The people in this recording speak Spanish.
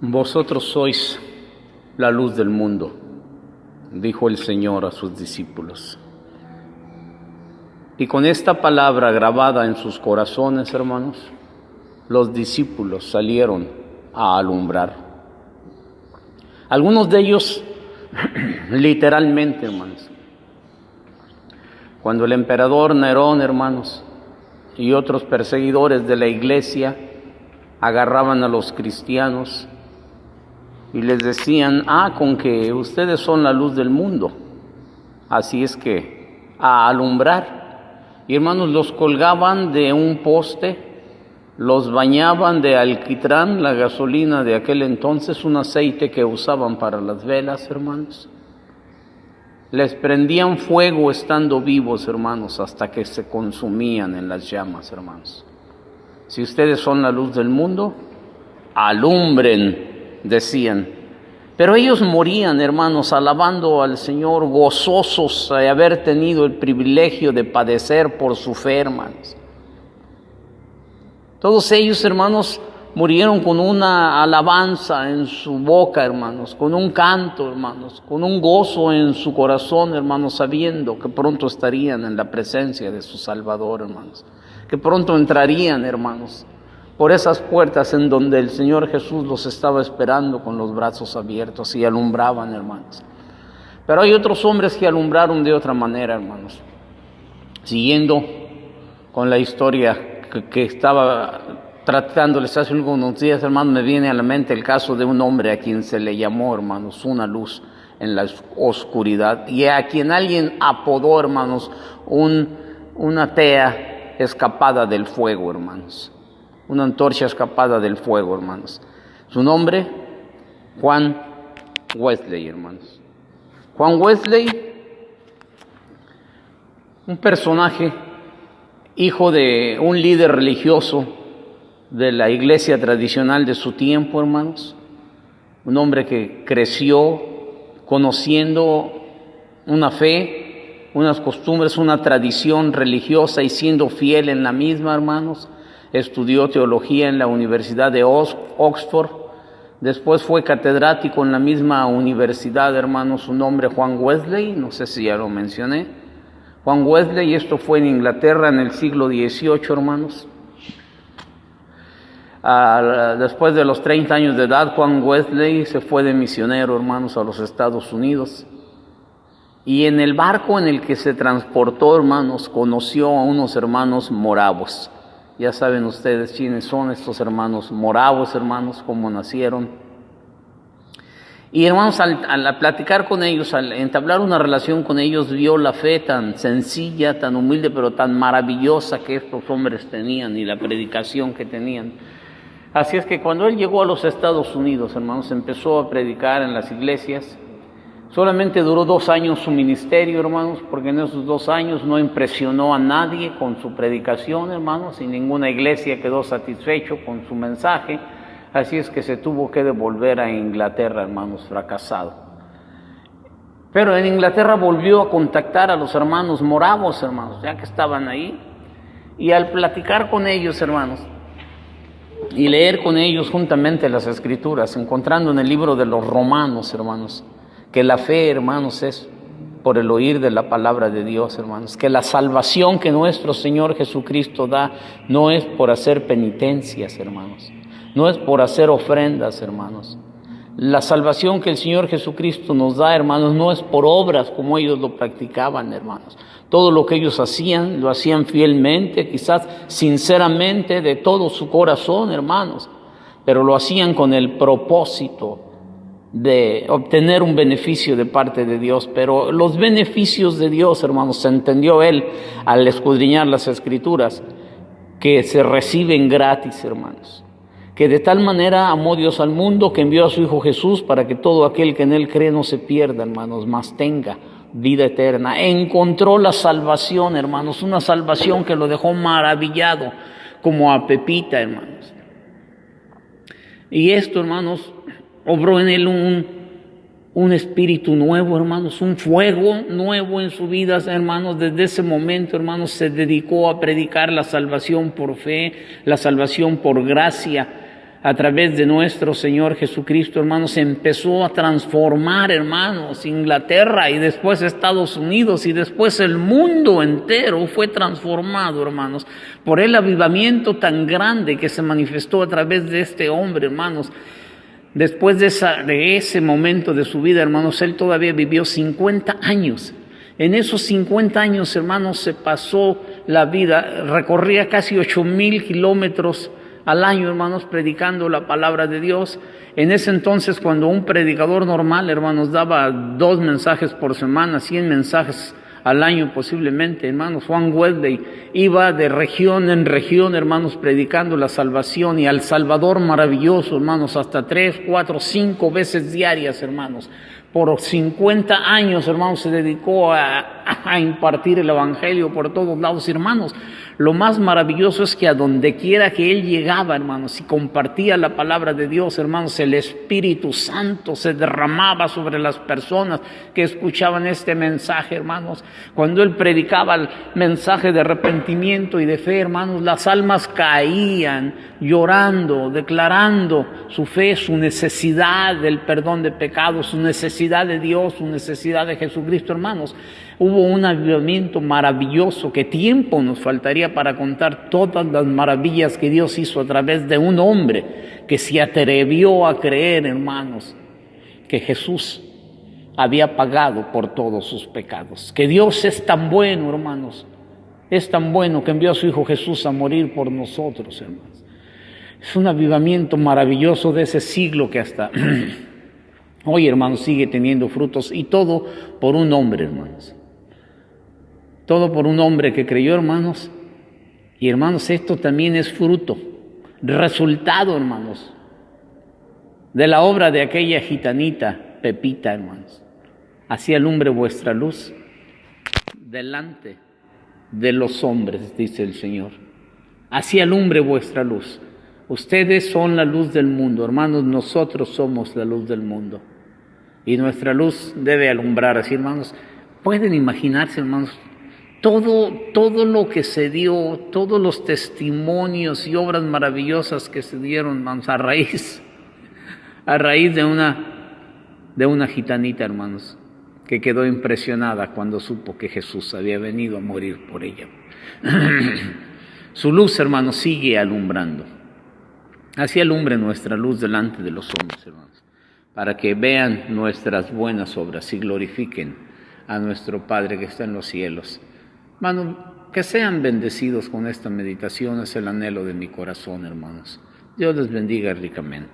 Vosotros sois la luz del mundo, dijo el Señor a sus discípulos. Y con esta palabra grabada en sus corazones, hermanos, los discípulos salieron a alumbrar. Algunos de ellos, literalmente, hermanos. Cuando el emperador Nerón, hermanos, y otros perseguidores de la iglesia agarraban a los cristianos y les decían: con que ustedes son la luz del mundo, así es que a alumbrar. Y hermanos, los colgaban de un poste, los bañaban de alquitrán, la gasolina de aquel entonces, un aceite que usaban para las velas, hermanos. Les prendían fuego estando vivos, hermanos, hasta que se consumían en las llamas, hermanos. Si ustedes son la luz del mundo, alumbren, decían. Pero ellos morían, hermanos, alabando al Señor, gozosos de haber tenido el privilegio de padecer por su fe, hermanos. Todos ellos, hermanos, murieron con una alabanza en su boca, hermanos, con un canto, hermanos, con un gozo en su corazón, hermanos, sabiendo que pronto estarían en la presencia de su Salvador, hermanos, que pronto entrarían, hermanos, por esas puertas en donde el Señor Jesús los estaba esperando con los brazos abiertos y alumbraban, hermanos. Pero hay otros hombres que alumbraron de otra manera, hermanos. Siguiendo con la historia que estaba tratándoles hace algunos días, hermanos, me viene a la mente el caso de un hombre a quien se le llamó, hermanos, una luz en la oscuridad, y a quien alguien apodó, hermanos, una tea escapada del fuego, hermanos. Una antorcha escapada del fuego, hermanos. Su nombre, Juan Wesley, hermanos. Juan Wesley, un personaje, hijo de un líder religioso de la iglesia tradicional de su tiempo, hermanos. Un hombre que creció conociendo una fe, unas costumbres, una tradición religiosa y siendo fiel en la misma, hermanos. Estudió teología en la Universidad de Oxford, después fue catedrático en la misma universidad, hermanos. Su nombre, Juan Wesley, no sé si ya lo mencioné. Juan Wesley, esto fue en Inglaterra en el siglo XVIII, hermanos. Después de los 30 años de edad, Juan Wesley se fue de misionero, hermanos, a los Estados Unidos. Y en el barco en el que se transportó, hermanos, conoció a unos hermanos moravos. Ya saben ustedes quiénes son estos hermanos moravos, hermanos, cómo nacieron. Y hermanos, al platicar con ellos, al entablar una relación con ellos, vio la fe tan sencilla, tan humilde, pero tan maravillosa que estos hombres tenían y la predicación que tenían. Así es que cuando él llegó a los Estados Unidos, hermanos, empezó a predicar en las iglesias. Solamente duró 2 años su ministerio, hermanos, porque en esos 2 años no impresionó a nadie con su predicación, hermanos, y ninguna iglesia quedó satisfecho con su mensaje. Así es que se tuvo que devolver a Inglaterra, hermanos, fracasado. Pero en Inglaterra volvió a contactar a los hermanos moravos, hermanos, ya que estaban ahí. Y al platicar con ellos, hermanos, y leer con ellos juntamente las Escrituras, encontrando en el libro de los Romanos, hermanos, que la fe, hermanos, es por el oír de la palabra de Dios, hermanos. Que la salvación que nuestro Señor Jesucristo da no es por hacer penitencias, hermanos. No es por hacer ofrendas, hermanos. La salvación que el Señor Jesucristo nos da, hermanos, no es por obras como ellos lo practicaban, hermanos. Todo lo que ellos hacían, lo hacían fielmente, quizás sinceramente, de todo su corazón, hermanos. Pero lo hacían con el propósito de obtener un beneficio de parte de Dios. Pero los beneficios de Dios, hermanos, se entendió él al escudriñar las Escrituras, que se reciben gratis, hermanos. Que de tal manera amó Dios al mundo que envió a su Hijo Jesús para que todo aquel que en él cree no se pierda, hermanos, mas tenga vida eterna. Encontró la salvación, hermanos, una salvación que lo dejó maravillado, como a Pepita, hermanos. Y esto, hermanos, obró en él un espíritu nuevo, hermanos, un fuego nuevo en su vida, hermanos. Desde ese momento, hermanos, se dedicó a predicar la salvación por fe, la salvación por gracia, a través de nuestro Señor Jesucristo, hermanos, empezó a transformar, hermanos, Inglaterra y después Estados Unidos y después el mundo entero fue transformado, hermanos, por el avivamiento tan grande que se manifestó a través de este hombre, hermanos. Después de ese momento de su vida, hermanos, él todavía vivió 50 años. En esos 50 años, hermanos, se pasó la vida, recorría casi 8,000 kilómetros al año, hermanos, predicando la palabra de Dios. En ese entonces, cuando un predicador normal, hermanos, daba 2 mensajes por semana, 100 mensajes al año posiblemente, hermanos, Juan Wesley iba de región en región, hermanos, predicando la salvación y al Salvador maravilloso, hermanos, hasta 3, 4, 5 veces diarias, hermanos. Por 50 años, hermanos, se dedicó a impartir el evangelio por todos lados, hermanos. Lo más maravilloso es que a donde quiera que él llegaba, hermanos, y compartía la palabra de Dios, hermanos, el Espíritu Santo se derramaba sobre las personas que escuchaban este mensaje, hermanos. Cuando él predicaba el mensaje de arrepentimiento y de fe, hermanos, las almas caían llorando, declarando su fe, su necesidad del perdón de pecados, su necesidad de Dios, su necesidad de Jesucristo, hermanos. Hubo un avivamiento maravilloso que tiempo nos faltaría para contar todas las maravillas que Dios hizo a través de un hombre que se atrevió a creer, hermanos, que Jesús había pagado por todos sus pecados. Que Dios es tan bueno, hermanos, es tan bueno que envió a su Hijo Jesús a morir por nosotros, hermanos. Es un avivamiento maravilloso de ese siglo que hasta hoy, hermanos, sigue teniendo frutos, y todo por un hombre, hermanos. Todo por un hombre que creyó, hermanos. Y, hermanos, esto también es fruto, resultado, hermanos, de la obra de aquella gitanita Pepita, hermanos. Así alumbre vuestra luz delante de los hombres, dice el Señor. Así alumbre vuestra luz. Ustedes son la luz del mundo, hermanos, nosotros somos la luz del mundo. Y nuestra luz debe alumbrar, así, hermanos. Pueden imaginarse, hermanos, todo lo que se dio, todos los testimonios y obras maravillosas que se dieron, hermanos, a raíz de una gitanita, hermanos, que quedó impresionada cuando supo que Jesús había venido a morir por ella. Su luz, hermanos, sigue alumbrando. Así alumbre nuestra luz delante de los hombres, hermanos, para que vean nuestras buenas obras y glorifiquen a nuestro Padre que está en los cielos. Hermanos, que sean bendecidos con esta meditación, es el anhelo de mi corazón, hermanos. Dios les bendiga ricamente.